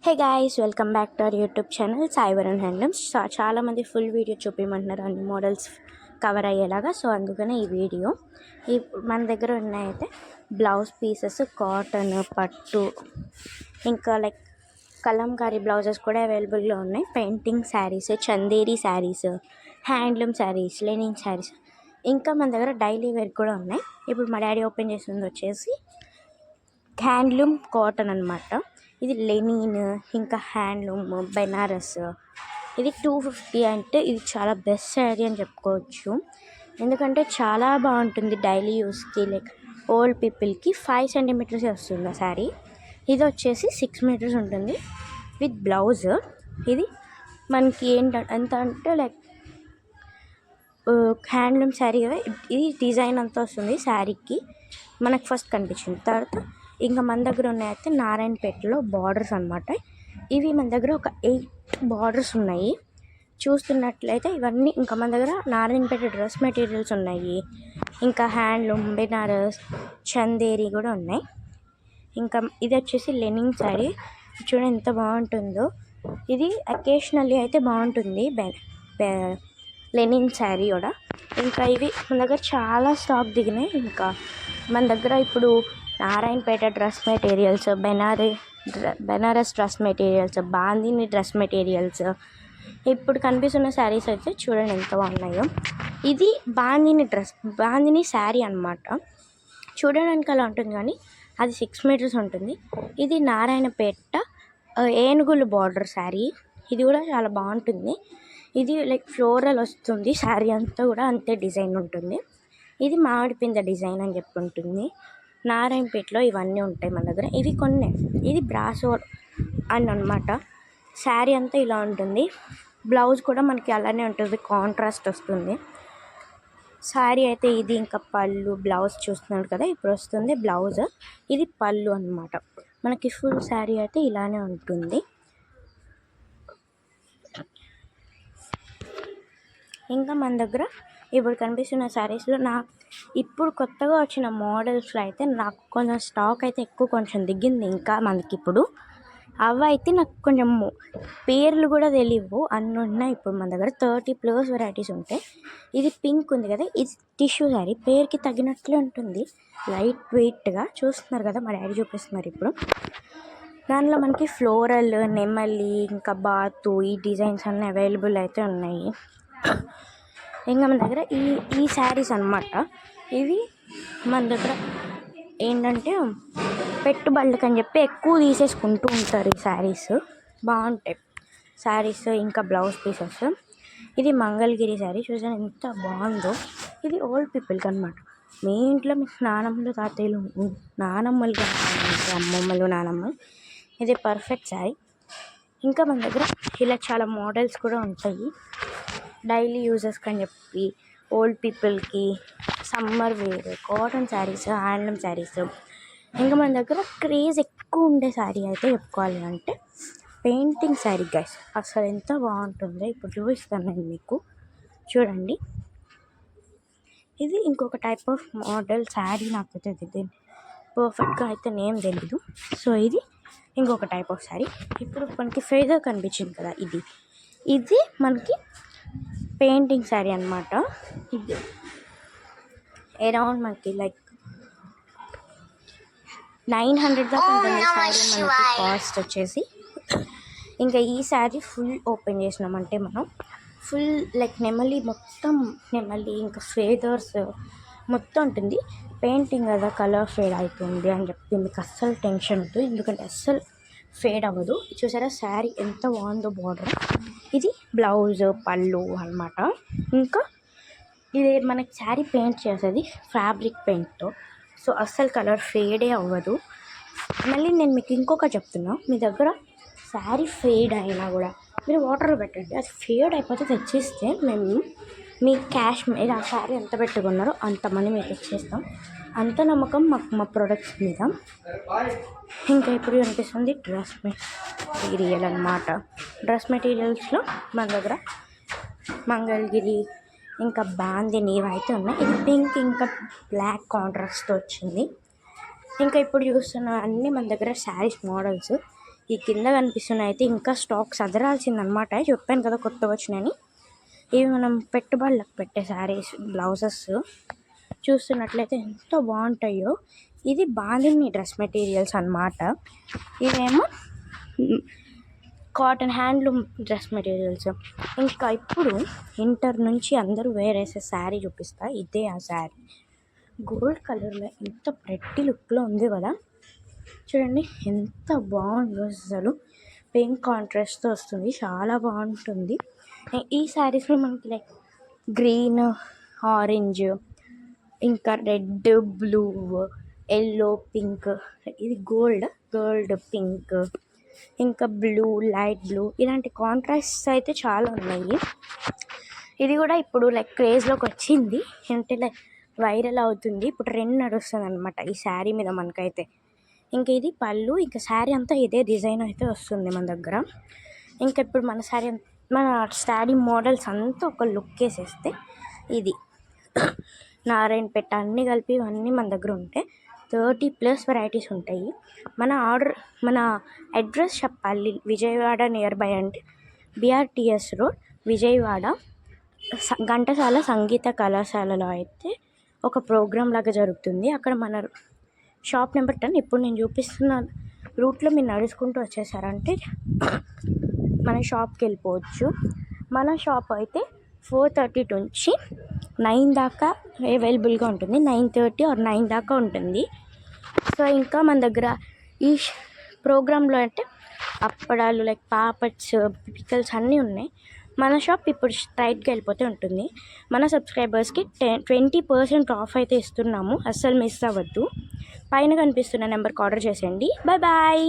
Hey guys, welcome back to our YouTube channel Sai Varun handlooms. చాలామంది full video చూపించమంటున్నారు అన్ని models cover అయ్యేలాగా. So అందుకనే ఈ వీడియో. మన దగ్గర ఉన్నాయైతే బ్లౌజ్ పీసెస్, కాటన్, పట్టు, ఇంకా లైక్ కలంకారీ బ్లౌజెస్ కూడా అవైలబుల్గా ఉన్నాయి. Painting saris, Chanderi saris, handloom saris, linen saris, ఇంకా మన దగ్గర డైలీ వేర్ కూడా ఉన్నాయి. ఇప్పుడు మా డాడీ ఓపెన్ చేసింది వచ్చేసి హ్యాండ్లూమ్ కాటన్ అనమాట. ఇది లెనిన్, ఇంకా హ్యాండ్లూమ్, బెనారస్. ఇది 250 అంటే ఇది చాలా బెస్ట్ శారీ అని చెప్పుకోవచ్చు. ఎందుకంటే చాలా బాగుంటుంది డైలీ యూస్కి, లైక్ ఓల్డ్ పీపుల్కి. 5 సెంటీమీటర్స్ వస్తుంది ఆ శారీ. ఇది వచ్చేసి 6 మీటర్స్ ఉంటుంది విత్ బ్లౌజ్. ఇది మనకి ఎంత అంటే లైక్ హ్యాండ్లూమ్ శారీ. ఇది డిజైన్ అంతా వస్తుంది శారీకి, మనకు ఫస్ట్ కనిపించింది. తర్వాత ఇంకా మన దగ్గర ఉన్నాయైతే నారాయణపేటలో బార్డర్స్ అనమాట. ఇవి మన దగ్గర ఒక 8 బార్డర్స్ ఉన్నాయి. చూస్తున్నట్లయితే ఇవన్నీ ఇంకా మన దగ్గర నారాయణపేట డ్రెస్ మెటీరియల్స్ ఉన్నాయి. ఇంకా హ్యాండ్లూమ్, బెనారస్, చందేరి కూడా ఉన్నాయి. ఇంకా ఇది వచ్చేసి లెనిన్ శారీ. చూడండి ఎంత బాగుంటుందో. ఇది అకేషనల్లీ అయితే బాగుంటుంది లెనిన్ శారీ కూడా. ఇంకా ఇవి మన దగ్గర చాలా స్టాక్ దిగినాయి. ఇంకా మన దగ్గర ఇప్పుడు Narayanpet dress materials, Benaras dress materials, Bandhani dress materials. ఇప్పుడు కనిపిస్తున్న శారీస్ అయితే చూడండి ఎంత బాగున్నాయో. ఇది బాందిని శారీ అనమాట. చూడడానికి అలా ఉంటుంది కానీ అది 6 మీటర్స్ ఉంటుంది. ఇది నారాయణపేట ఏనుగులు బార్డర్ శారీ. ఇది కూడా చాలా బాగుంటుంది. ఇది లైక్ ఫ్లోరల్ వస్తుంది. శారీ అంతా కూడా అంతే డిజైన్ ఉంటుంది. ఇది మామిడి పింద డిజైన్ అని చెప్పి ఉంటుంది. నారాయణపేటలో ఇవన్నీ ఉంటాయి మన దగ్గర. ఇవి కొన్ని. ఇది బ్రాసో అని అనమాట. శారీ అంతా ఇలా ఉంటుంది. బ్లౌజ్ కూడా మనకి అలానే ఉంటుంది, కాంట్రాస్ట్ వస్తుంది. శారీ అయితే ఇది. ఇంకా పళ్ళు, బ్లౌజ్ చూస్తున్నాడు కదా ఇప్పుడు వస్తుంది బ్లౌజ్. ఇది పళ్ళు అనమాట. మనకి ఫుల్ శారీ అయితే ఇలానే ఉంటుంది. ఇంకా మన దగ్గర ఇప్పుడు కనిపిస్తున్న శారీస్లో ఇప్పుడు కొత్తగా వచ్చిన మోడల్స్లో అయితే నాకు కొంచెం స్టాక్ అయితే కొంచెం దిగింది. ఇంకా మనకి ఇప్పుడు అవి అయితే నాకు కొంచెం పేర్లు కూడా తెలియవు, అన్నీ ఉన్నాయి. ఇప్పుడు మన దగ్గర 30+ వెరైటీస్ ఉంటాయి. ఇది పింక్ ఉంది కదా, ఇది టిష్యూ శారీ. పేరుకి తగినట్లే ఉంటుంది, లైట్ వెయిట్గా. చూస్తున్నారు కదా మా డాడీ చూపిస్తున్నారు ఇప్పుడు. దానిలో మనకి ఫ్లోరల్, నెమలి, ఇంకా బాతు, ఈ డిజైన్స్ అన్నీ అవైలబుల్ అయితే ఉన్నాయి. ఇంకా మన దగ్గర ఈ శారీస్ అనమాట. ఇవి మన దగ్గర ఏంటంటే పెట్టుబడులకు అని చెప్పి ఎక్కువ తీసేసుకుంటూ ఉంటారు ఈ శారీస్. బాగుంటాయి శారీస్. ఇంకా బ్లౌజ్ పీసెస్. ఇది మంగళగిరి శారీ. చూసాను ఎంత బాగుందో. ఇది ఓల్డ్ పీపుల్కి అనమాట. మీ ఇంట్లో మీకు నానమ్మలు, తాతయ్యలు, నానమ్మలు కావాలంటే అమ్మమ్మలు, నానమ్మలు, ఇది పర్ఫెక్ట్ శారీ. ఇంకా మన దగ్గర ఇలా చాలా మోడల్స్ కూడా ఉంటాయి డైలీ యూజెస్కి అని చెప్పి. ఓల్డ్ పీపుల్కి summer wear, cotton saris, handloom saris. ఇంకా మన దగ్గర క్రేజ్ ఎక్కువ ఉండే శారీ అయితే చెప్పుకోవాలి అంటే పెయింటింగ్ శారీ గైస్. అసలు ఎంత బాగుంటుందో ఇప్పుడు చూపిస్తాను నేను మీకు. చూడండి, ఇది ఇంకొక టైప్ ఆఫ్ మోడల్ శారీ. నాకైతే ఇది పర్ఫెక్ట్గా అయితే నేమ్ తెలీదు. సో ఇది ఇంకొక టైప్ ఆఫ్ శారీ. ఇప్పుడు మనకి ఫేదర్ కనిపించింది కదా, ఇది మనకి పెయింటింగ్ శారీ అనమాట. ఇది అరౌండ్ మనకి లైక్ 900 దాకా ఉంటుంది శారీ మనకి కాస్ట్ వచ్చేసి. ఇంకా ఈ శారీ ఫుల్ ఓపెన్ చేసినామంటే మనం ఫుల్ లైక్ నెమలి, మొత్తం నెమలి, ఇంకా ఫేదర్స్ మొత్తం ఉంటుంది. పెయింటింగ్ కదా, కలర్ ఫేడ్ అవుతుంది అని చెప్పి మీకు అస్సలు టెన్షన్ వద్దు, ఎందుకంటే అస్సలు ఫేడ్ అవ్వదు. చూసారా శారీ ఎంత బాగుందో బార్డర్. ఇది బ్లౌజ్, పళ్ళు అనమాట. ఇంకా ఇది మనకి శారీ పెయింట్ చేసేది ఫ్యాబ్రిక్ పెయింట్తో. సో అస్సలు కలర్ ఫేడే అవ్వదు. మళ్ళీ నేను మీకు ఇంకొక చెప్తున్నా, మీ దగ్గర శారీ ఫేడ్ అయినా కూడా మీరు వాటర్లో పెట్టండి. అది ఫేడ్ అయిపోతే తెచ్చిస్తే మేము మీ క్యాష్ మీద ఆ శారీ ఎంత పెట్టుకున్నారో అంత మనీ మీకు ఇచ్చేస్తాం. అంత నమ్మకం మాకు మా ప్రొడక్ట్స్ మీద. ఇంకా ఇప్పుడు అనిపిస్తుంది డ్రెస్ మెటీరియల్ అనమాట. డ్రెస్ మెటీరియల్స్లో మన దగ్గర మంగళగిరి, ఇంకా బాందిని అయితే ఉన్నాయి. ఇది పింక్ ఇంకా బ్లాక్ కాంట్రాస్ట్ వచ్చింది. ఇంకా ఇప్పుడు చూస్తున్న అన్నీ మన దగ్గర శారీస్ మోడల్స్. ఈ కింద కనిపిస్తున్నాయి అయితే ఇంకా స్టాక్ సదరాల్సిందనమాట. చెప్పాను కదా కొత్తగా వచ్చినాయని. ఇవి మనం పెట్టుబడులకు పెట్టే శారీస్, బ్లౌజెస్ చూస్తున్నట్లయితే ఎంత బాగుంటాయో. ఇది బాందిని డ్రెస్ మెటీరియల్స్ అన్నమాట. ఇవేమో కాటన్ హ్యాండ్లూమ్ డ్రెస్ మెటీరియల్స్. ఇంకా ఇప్పుడు ఇంటర్ నుంచి అందరూ వేరేసే శారీ చూపిస్తా. ఇదే ఆ శారీ, గోల్డ్ కలర్లో ఎంత ప్రెట్టి లుక్లో ఉంది కదా. చూడండి ఎంత బాగుందో అసలు. పింక్ కాంట్రాస్ట్తో వస్తుంది, చాలా బాగుంటుంది. ఈ శారీస్లో మనకి లైక్ గ్రీన్, ఆరెంజ్, ఇంకా రెడ్, బ్లూ, ఎల్లో, పింక్, ఇది గోల్డ్ పింక్, ఇంకా బ్లూ, లైట్ బ్లూ, ఇలాంటి కాంట్రాస్ట్స్ అయితే చాలా ఉన్నాయి. ఇది కూడా ఇప్పుడు లైక్ క్రేజ్లోకి వచ్చింది, అంటే లైక్ వైరల్ అవుతుంది, ఇప్పుడు ట్రెండ్ నడుస్తుంది అనమాట ఈ శారీ మీద మనకైతే. ఇంకా ఇది పళ్ళు, ఇంకా శారీ అంతా ఇదే డిజైన్ అయితే వస్తుంది మన దగ్గర. ఇంకా ఇప్పుడు మన శారీ, మన శారీ మోడల్స్ అంతా ఒక లుక్ వేసేస్తే ఇది నారాయణపేట అన్నీ కలిపి ఇవన్నీ మన దగ్గర ఉంటాయి. 30+ వెరైటీస్ ఉంటాయి. మన అడ్రస్ చెప్పాలి. విజయవాడ నియర్ బై అంటే BRTS రోడ్, విజయవాడ ఘంటసాల సంగీత కళాశాలలో అయితే ఒక ప్రోగ్రామ్ లాగా జరుగుతుంది. అక్కడ మన షాప్ నెంబర్ 10. ఇప్పుడు నేను చూపిస్తున్న రూట్లో మీరు నడుచుకుంటూ వచ్చేసారంటే మన షాప్కి వెళ్ళిపోవచ్చు. మన షాప్ అయితే 4:30 నుంచి 9 దాకా అవైలబుల్గా ఉంటుంది. 9:30 or 9 దాకా ఉంటుంది. సో ఇంకా మన దగ్గర ఈ ప్రోగ్రాంలో అంటే అప్పడాలు, లైక్ పాపడ్స్, పికల్స్ అన్నీ ఉన్నాయి. మన షాప్ ఇప్పుడు స్ట్రైట్గా వెళ్ళిపోతే ఉంటుంది. మన సబ్స్క్రైబర్స్కి 20% ఆఫ్ అయితే ఇస్తున్నాము, అస్సలు మిస్ అవ్వద్దు. పైన కనిపిస్తున్న నెంబర్కి ఆర్డర్ చేసేయండి. బాయ్.